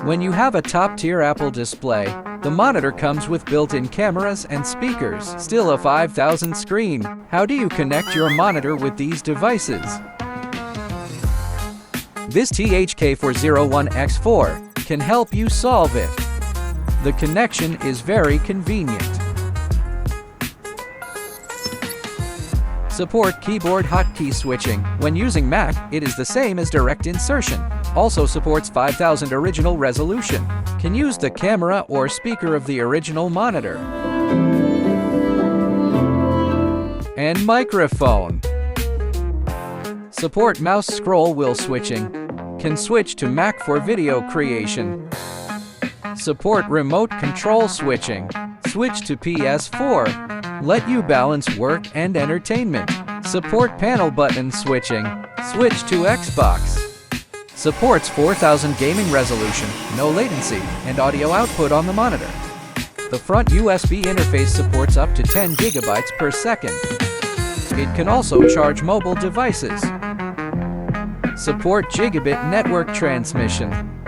When you have a top-tier Apple display, the monitor comes with built-in cameras and speakers. Still a 5000 screen. How do you connect your monitor with these devices? This THK401-X4 can help you solve it. The connection is very convenient. Support keyboard hotkey switching. When using Mac, it is the same as direct insertion. Also supports 5000 original resolution. Can use the camera or speaker of the original monitor. And microphone. Support mouse scroll wheel switching. Can switch to Mac for video creation. Support remote control switching. Switch to PS4. Let you balance work and entertainment. Support panel button switching. Switch to Xbox. Supports 4000 gaming resolution, no latency, and audio output on the monitor. The front USB interface supports up to 10 gigabytes per second. It can also charge mobile devices. Support gigabit network transmission.